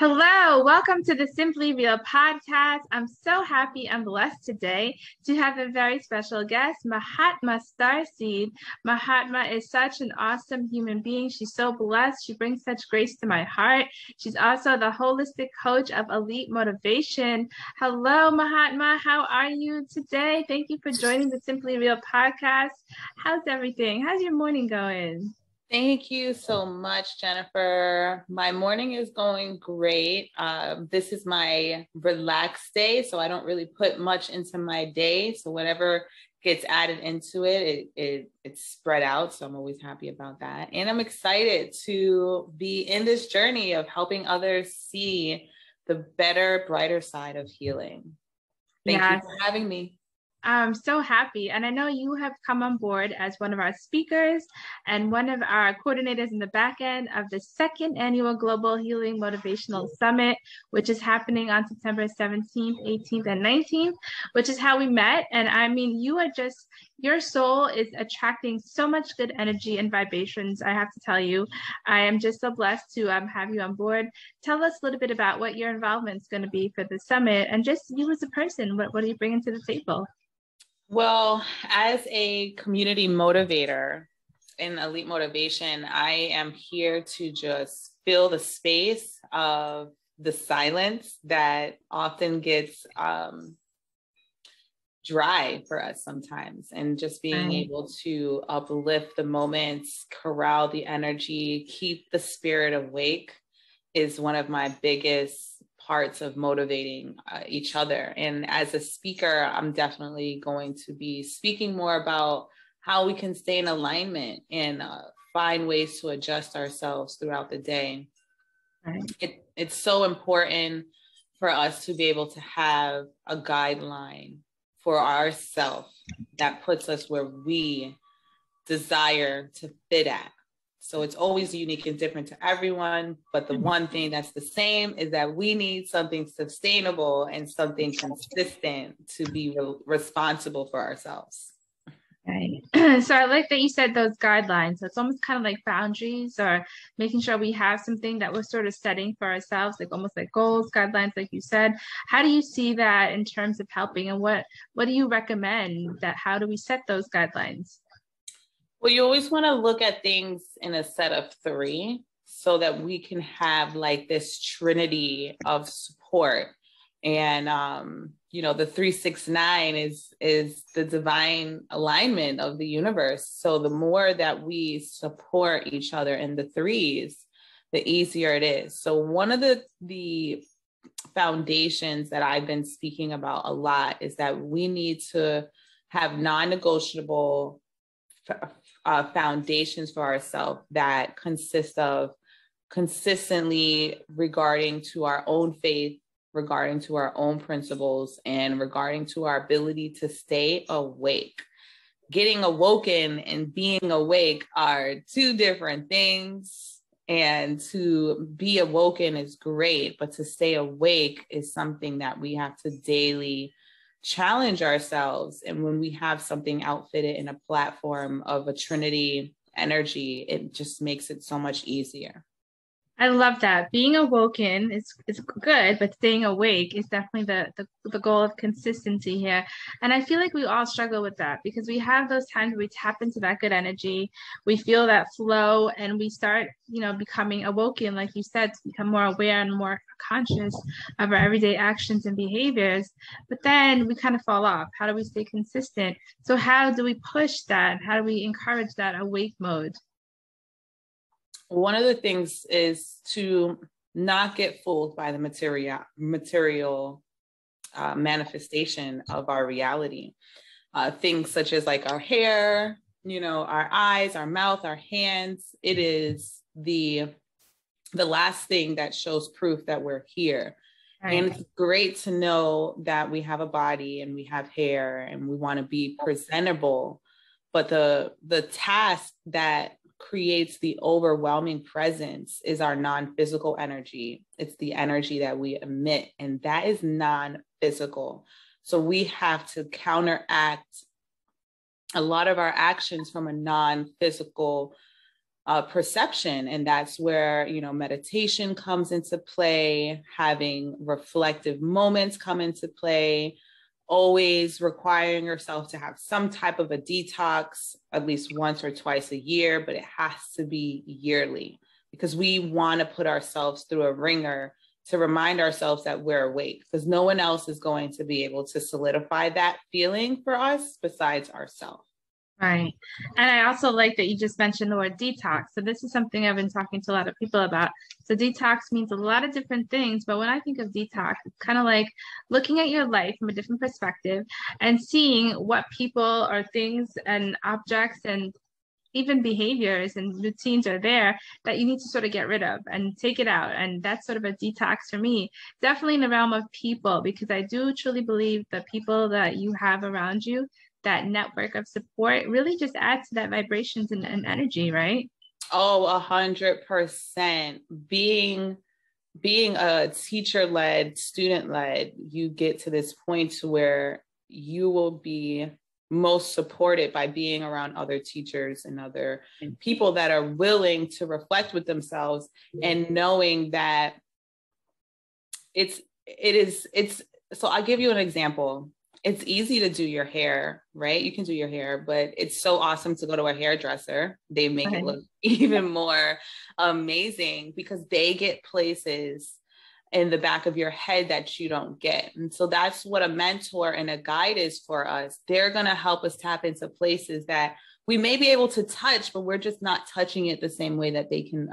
Hello, welcome to the Simply Real podcast. I'm so happy and blessed today to have a very special guest, Mahatma Starseed. Mahatma is such an awesome human being. She's so blessed. She brings such grace to my heart. She's also the holistic coach of elite motivation. Hello, Mahatma. How are you today? Thank you for joining the Simply Real podcast. How's everything? How's your morning going? Thank you so much, Jennifer. My morning is going great. This is my relaxed day, so I don't really put much into my day. So whatever gets added into it's spread out. So I'm always happy about that. And I'm excited to be in this journey of helping others see the better, brighter side of healing. Thank you for having me. I'm so happy. And I know you have come on board as one of our speakers and one of our coordinators in the back end of the second annual Global Healing Motivational Summit, which is happening on September 17th, 18th, and 19th, which is how we met. And I mean, your soul is attracting so much good energy and vibrations, I have to tell you. I am just so blessed to have you on board. Tell us a little bit about what your involvement is going to be for the summit and just you as a person. What are you bringing to the table? Well, as a community motivator in elite motivation, I am here to just fill the space of the silence that often gets dry for us sometimes, and just being able to uplift the moments, corral the energy, keep the spirit awake is one of my biggest parts of motivating each other. And as a speaker, I'm definitely going to be speaking more about how we can stay in alignment and find ways to adjust ourselves throughout the day. It's so important for us to be able to have a guideline for ourselves that puts us where we desire to fit at. So it's always unique and different to everyone. But the one thing that's the same is that we need something sustainable and something consistent to be responsible for ourselves. Right. So I like that you said those guidelines. So it's almost kind of like boundaries or making sure we have something that we're sort of setting for ourselves, like almost like goals, guidelines, like you said. How do you see that in terms of helping? And what do you recommend that how do we set those guidelines? Well, you always want to look at things in a set of three so that we can have like this trinity of support. And, the 369 is the divine alignment of the universe. So the more that we support each other in the threes, the easier it is. So one of the foundations that I've been speaking about a lot is that we need to have non-negotiable foundations for ourselves that consist of consistently regarding to our own faith, regarding to our own principles, and regarding to our ability to stay awake. Getting awoken and being awake are two different things. And to be awoken is great, but to stay awake is something that we have to daily challenge ourselves. And when we have something outfitted in a platform of a Trinity energy, it just makes it so much easier. I love that. Being awoken is good, but staying awake is definitely the goal of consistency here. And I feel like we all struggle with that because we have those times where we tap into that good energy, we feel that flow, and we start, becoming awoken, like you said, to become more aware and more conscious of our everyday actions and behaviors. But then we kind of fall off. How do we stay consistent? So how do we push that? How do we encourage that awake mode? One of the things is to not get fooled by the material manifestation of our reality. Things such as like our hair, our eyes, our mouth, our hands. It is the last thing that shows proof that we're here. Right. And it's great to know that we have a body and we have hair and we want to be presentable. But the task that creates the overwhelming presence is our non-physical energy. It's the energy that we emit, and that is non-physical. So we have to counteract a lot of our actions from a non-physical perception. And that's where, meditation comes into play, having reflective moments come into play, always requiring yourself to have some type of a detox at least once or twice a year, but it has to be yearly because we want to put ourselves through a ringer to remind ourselves that we're awake, because no one else is going to be able to solidify that feeling for us besides ourselves. Right. And I also like that you just mentioned the word detox. So this is something I've been talking to a lot of people about. So detox means a lot of different things, but when I think of detox, it's kind of like looking at your life from a different perspective and seeing what people or things and objects and even behaviors and routines are there that you need to sort of get rid of and take it out. And that's sort of a detox for me, definitely in the realm of people, because I do truly believe the people that you have around you, that network of support, really just adds to that vibrations and energy, right? Oh, 100%. Being a teacher-led, student-led, you get to this point to where you will be most supported by being around other teachers and other people that are willing to reflect with themselves and knowing that so I'll give you an example. It's easy to do your hair, right? You can do your hair, but it's so awesome to go to a hairdresser. They make it look even more amazing because they get places in the back of your head that you don't get. And so that's what a mentor and a guide is for us. They're going to help us tap into places that we may be able to touch, but we're just not touching it the same way that they can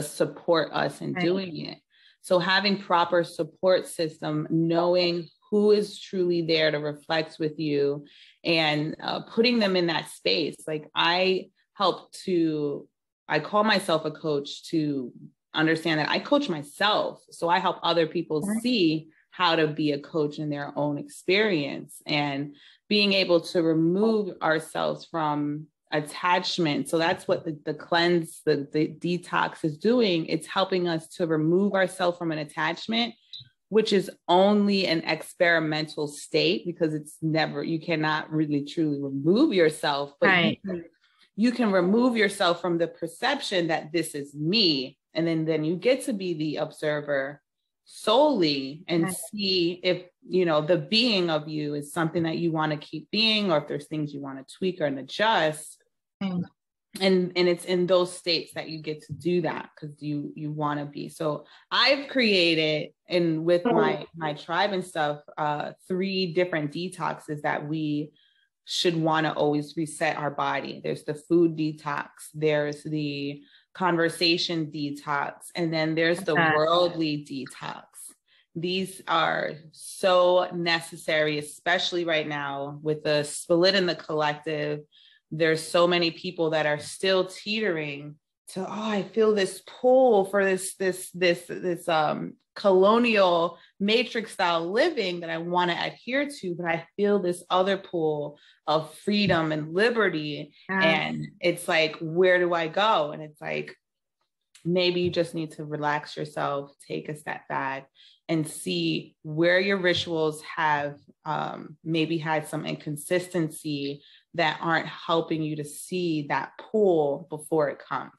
support us in doing it. So having proper support system, knowing who is truly there to reflect with you and putting them in that space. Like I call myself a coach to understand that I coach myself. So I help other people see how to be a coach in their own experience and being able to remove ourselves from attachment. So that's what the cleanse, the detox is doing. It's helping us to remove ourselves from an attachment, which is only an experimental state because you cannot really truly remove yourself, but you can remove yourself from the perception that this is me. And then you get to be the observer solely and see if, the being of you is something that you want to keep being, or if there's things you want to tweak or adjust. And it's in those states that you get to do that because you want to be. So I've created, and with my tribe and stuff, 3 different detoxes that we should want to always reset our body. There's the food detox, there's the conversation detox, and then there's the worldly detox. These are so necessary, especially right now with the split in the collective. There's so many people that are still teetering to, I feel this pull for this colonial matrix style living that I want to adhere to, but I feel this other pull of freedom and liberty. And it's like, where do I go? And it's like, maybe you just need to relax yourself, take a step back and see where your rituals have maybe had some inconsistency that aren't helping you to see that pull before it comes.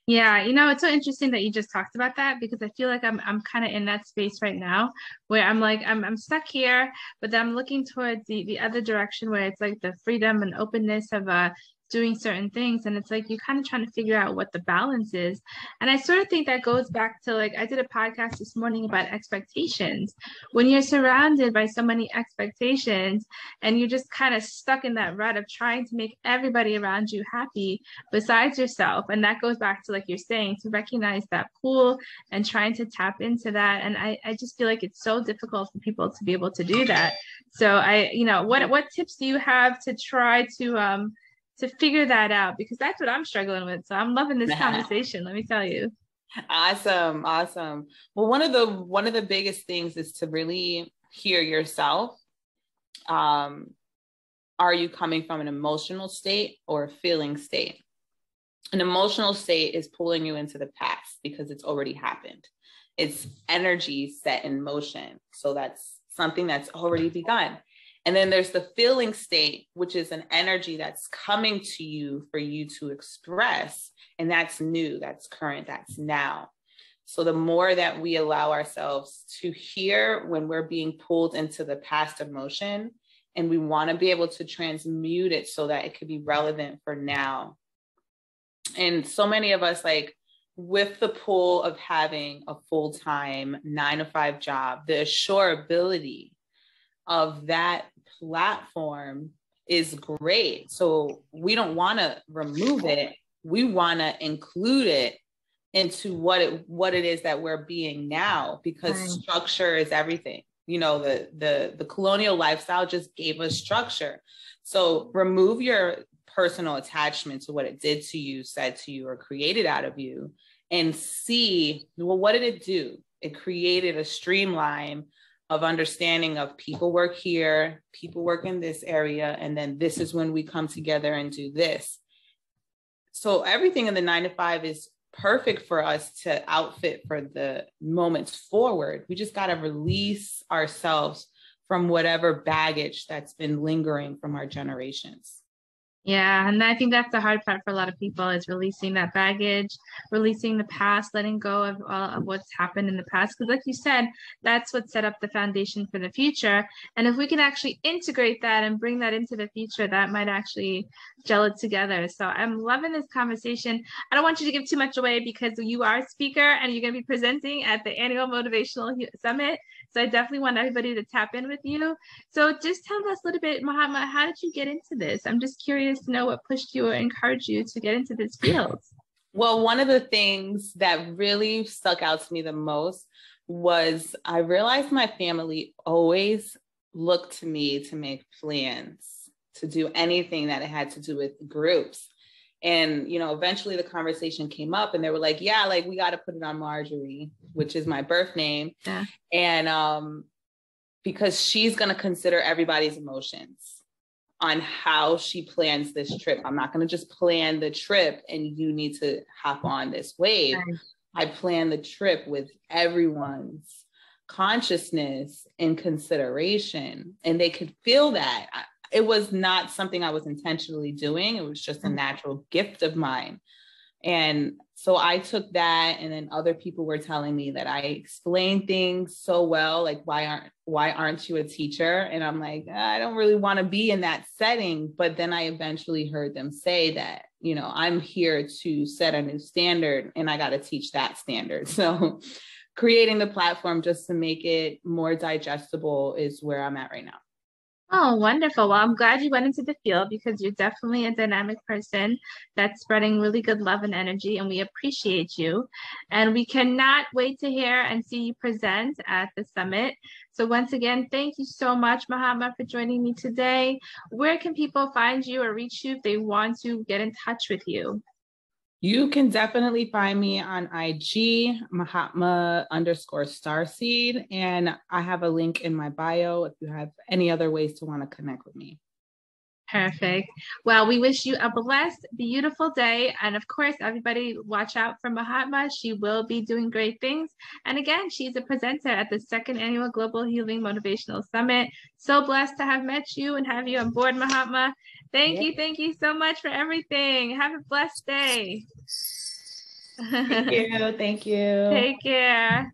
Yeah, it's so interesting that you just talked about that, because I feel like I'm kind of in that space right now where I'm like, I'm stuck here, but then I'm looking towards the other direction where it's like the freedom and openness of doing certain things. And it's like you're kind of trying to figure out what the balance is. And I sort of think that goes back to, like, I did a podcast this morning about expectations. When you're surrounded by so many expectations and you're just kind of stuck in that rut of trying to make everybody around you happy besides yourself. And that goes back to, like you're saying, to recognize that pull and trying to tap into that. And I just feel like it's so difficult for people to be able to do that. So what tips do you have to try to figure that out? Because that's what I'm struggling with. So I'm loving this conversation, let me tell you. Awesome. Well, one of the biggest things is to really hear yourself. Are you coming from an emotional state or a feeling state? An emotional state is pulling you into the past because it's already happened. It's energy set in motion. So that's something that's already begun. And then there's the feeling state, which is an energy that's coming to you for you to express. And that's new, that's current, that's now. So the more that we allow ourselves to hear when we're being pulled into the past emotion, and we want to be able to transmute it so that it could be relevant for now. And so many of us, like with the pull of having a full-time 9-to-5 job, the assurability of that platform is great. So we don't want to remove it. We want to include it into what it is that we're being now, because structure is everything. You know, the colonial lifestyle just gave us structure. So remove your personal attachment to what it did to you, said to you, or created out of you, and see, well, what did it do? It created a streamline of understanding of people work here, people work in this area, and then this is when we come together and do this. So everything in the 9-to-5 is perfect for us to outfit for the moments forward. We just got to release ourselves from whatever baggage that's been lingering from our generations. Yeah, and I think that's the hard part for a lot of people, is releasing that baggage, releasing the past, letting go of all of what's happened in the past. Because like you said, that's what set up the foundation for the future. And if we can actually integrate that and bring that into the future, that might actually gel it together. So I'm loving this conversation. I don't want you to give too much away because you are a speaker and you're going to be presenting at the annual Motivational Summit. So I definitely want everybody to tap in with you. So just tell us a little bit, Mahatma, how did you get into this? I'm just curious to know what pushed you or encouraged you to get into this field. Well, one of the things that really stuck out to me the most was I realized my family always looked to me to make plans, to do anything that it had to do with groups. And, you know, eventually the conversation came up and they were like, yeah, like we got to put it on Marjorie, which is my birth name. Yeah. And because she's going to consider everybody's emotions on how she plans this trip. I'm not going to just plan the trip and you need to hop on this wave. Right. I plan the trip with everyone's consciousness and consideration, and they could feel that. It was not something I was intentionally doing. It was just a natural gift of mine. And so I took that, and then other people were telling me that I explain things so well, like why aren't you a teacher? And I'm like, I don't really want to be in that setting. But then I eventually heard them say that, you know, I'm here to set a new standard and I got to teach that standard. So creating the platform just to make it more digestible is where I'm at right now. Oh, wonderful. Well, I'm glad you went into the field because you're definitely a dynamic person that's spreading really good love and energy, and we appreciate you. And we cannot wait to hear and see you present at the summit. So once again, thank you so much, Mahatma, for joining me today. Where can people find you or reach you if they want to get in touch with you? You can definitely find me on IG, Mahatma_Starseed. And I have a link in my bio if you have any other ways to want to connect with me. Perfect. Well, we wish you a blessed, beautiful day. And of course, everybody watch out for Mahatma. She will be doing great things. And again, she's a presenter at the 2nd Annual Global Healing Motivational Summit. So blessed to have met you and have you on board, Mahatma. Thank you so much for everything. Have a blessed day. Thank you. Take care.